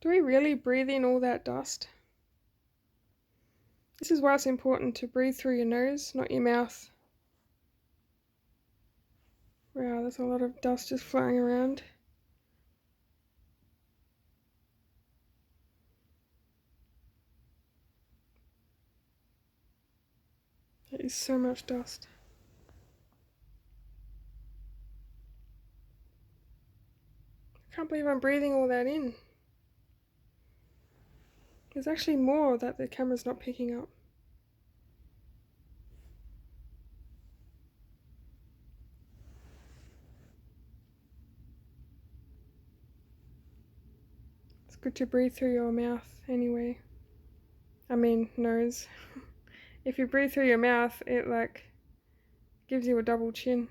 Do we really breathe in all that dust? This is why it's important to breathe through your nose, not your mouth. Wow, there's a lot of dust just flying around. There is so much dust. I can't believe I'm breathing all that in. There's actually more that the camera's not picking up. It's good to breathe through your mouth anyway. I mean, nose. If you breathe through your mouth, it like gives you a double chin.